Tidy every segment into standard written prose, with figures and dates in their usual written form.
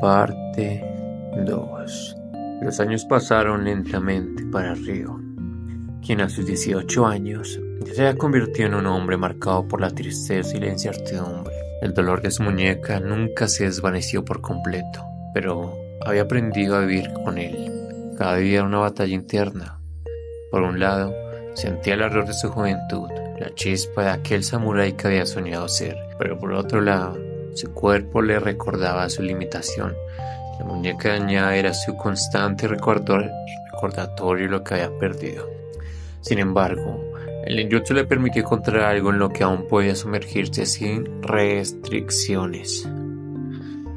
Parte 2. Los años pasaron lentamente para Ryo, quien a sus 18 años ya se había convertido en un hombre marcado por la tristeza y la incertidumbre. El dolor de su muñeca nunca se desvaneció por completo, pero había aprendido a vivir con él. Cada día era una batalla interna. Por un lado, sentía el ardor de su juventud, la chispa de aquel samurái que había soñado ser, pero por otro lado, su cuerpo le recordaba su limitación. La muñeca dañada era su constante recordatorio de lo que había perdido. Sin embargo, el ninjutsu le permitió encontrar algo en lo que aún podía sumergirse sin restricciones.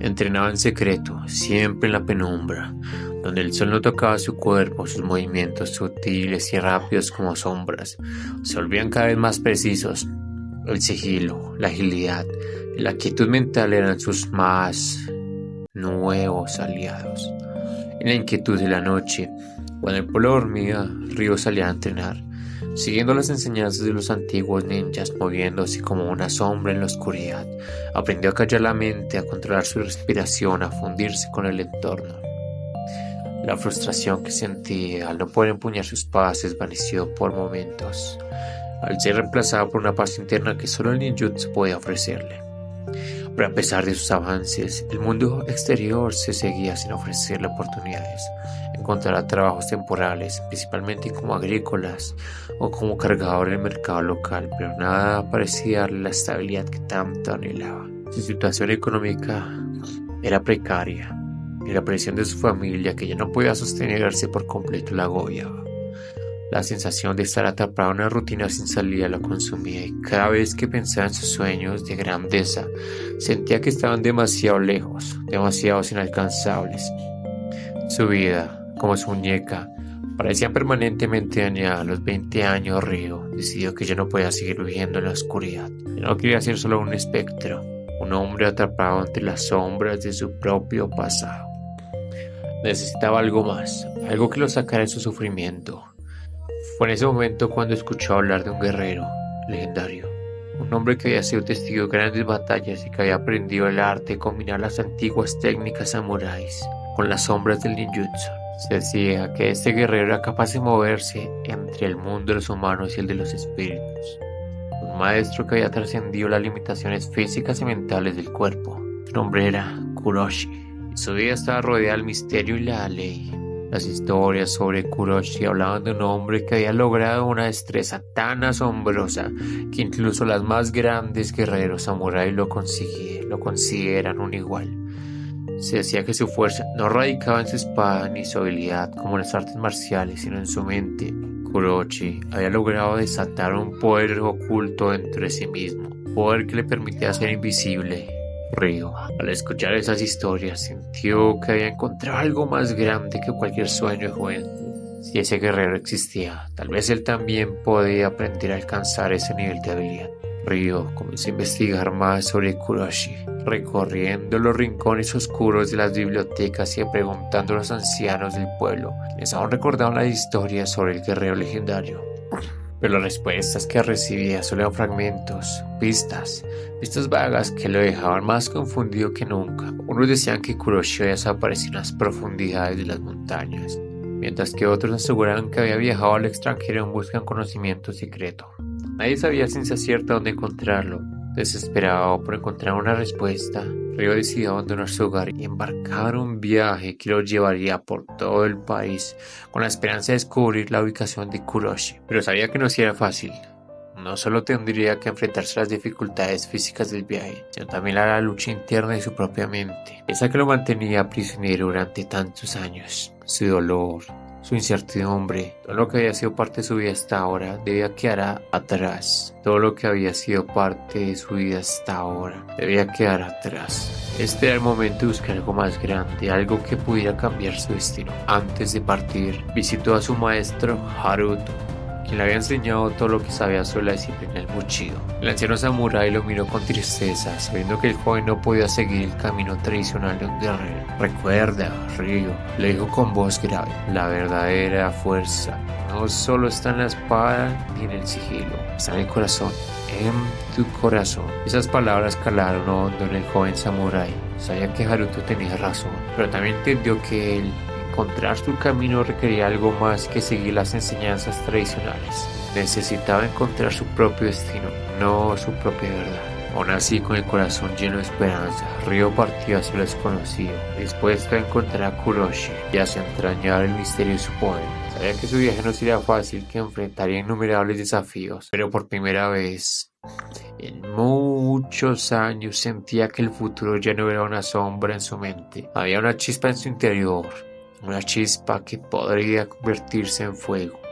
Entrenaba en secreto, siempre en la penumbra, donde el sol no tocaba su cuerpo. Sus movimientos sutiles y rápidos como sombras se volvían cada vez más precisos. El sigilo, la agilidad y la quietud mental eran sus más nuevos aliados. En la inquietud de la noche, cuando el pueblo dormía, Ryo salía a entrenar, siguiendo las enseñanzas de los antiguos ninjas, moviéndose como una sombra en la oscuridad. Aprendió a callar la mente, a controlar su respiración, a fundirse con el entorno. La frustración que sentía al no poder empuñar sus espadas se desvaneció por momentos, al ser reemplazado por una paz interna que solo el ninjutsu podía ofrecerle. Pero a pesar de sus avances, el mundo exterior se seguía sin ofrecerle oportunidades. Encontrará trabajos temporales, principalmente como agrícolas o como cargador en el mercado local, pero nada parecía darle la estabilidad que tanto anhelaba. Su situación económica era precaria y la presión de su familia, que ya no podía sostenerse por completo, la agobiaba. La sensación de estar atrapado en una rutina sin salida lo consumía, y cada vez que pensaba en sus sueños de grandeza, sentía que estaban demasiado lejos, demasiado inalcanzables. Su vida, como su muñeca, parecía permanentemente dañada. A los 20 años, Ryo decidió que ya no podía seguir viviendo en la oscuridad. Ya no quería ser solo un espectro, un hombre atrapado entre las sombras de su propio pasado. Necesitaba algo más, algo que lo sacara de su sufrimiento. Fue en ese momento cuando escuchó hablar de un guerrero legendario, un hombre que había sido testigo de grandes batallas y que había aprendido el arte de combinar las antiguas técnicas samuráis con las sombras del ninjutsu. Se decía que este guerrero era capaz de moverse entre el mundo de los humanos y el de los espíritus, un maestro que había trascendido las limitaciones físicas y mentales del cuerpo. Su nombre era Kuroshi, y su vida estaba rodeada del misterio y la ley. Las historias sobre Kuroshi hablaban de un hombre que había logrado una destreza tan asombrosa que incluso las más grandes guerreros samurái lo consideran un igual. Se decía que su fuerza no radicaba en su espada ni su habilidad como en las artes marciales, sino en su mente. Kuroshi había logrado desatar un poder oculto dentro de sí mismo, un poder que le permitía ser invisible. Ryo, al escuchar esas historias, sintió que había encontrado algo más grande que cualquier sueño de juventud. Si ese guerrero existía, tal vez él también podía aprender a alcanzar ese nivel de habilidad. Ryo comenzó a investigar más sobre Kuroshi, recorriendo los rincones oscuros de las bibliotecas y preguntando a los ancianos del pueblo, quienes aún recordaban las historias sobre el guerrero legendario. Pero las respuestas que recibía solo eran fragmentos, pistas vagas que lo dejaban más confundido que nunca. Unos decían que Kuroshi había desaparecido en las profundidades de las montañas, mientras que otros aseguraban que había viajado al extranjero en busca de un conocimiento secreto. Nadie sabía a ciencia cierta dónde encontrarlo. Desesperado por encontrar una respuesta, Ryo decidió abandonar su hogar y embarcar en un viaje que lo llevaría por todo el país, con la esperanza de descubrir la ubicación de Kuroshi. Pero sabía que no sería fácil. No solo tendría que enfrentarse a las dificultades físicas del viaje, sino también a la lucha interna de su propia mente, esa que lo mantenía prisionero durante tantos años. Su dolor, su incertidumbre, todo lo que había sido parte de su vida hasta ahora debía quedar atrás. Todo lo que había sido parte de su vida hasta ahora debía quedar atrás. Este era el momento de buscar algo más grande, algo que pudiera cambiar su destino. Antes de partir, visitó a su maestro Haruto, quien le había enseñado todo lo que sabía sobre la disciplina del Bushido. El anciano samurái lo miró con tristeza, sabiendo que el joven no podía seguir el camino tradicional de un guerrero. «Recuerda, Ryo», le dijo con voz grave, «la verdadera fuerza no solo está en la espada ni en el sigilo, está en el corazón, en tu corazón». Esas palabras calaron hondo en el joven samurái, Sabía que Haruto tenía razón, pero también entendió que encontrar su camino requería algo más que seguir las enseñanzas tradicionales. Necesitaba encontrar su propio destino, no su propia verdad. Aún así, con el corazón lleno de esperanza, Ryo partió hacia lo desconocido, dispuesto a encontrar a Kuroshi y a desentrañar el misterio de su poder. Sabía que su viaje no sería fácil, que enfrentaría innumerables desafíos, pero por primera vez en muchos años sentía que el futuro ya no era una sombra en su mente. Había una chispa en su interior, una chispa que podría convertirse en fuego.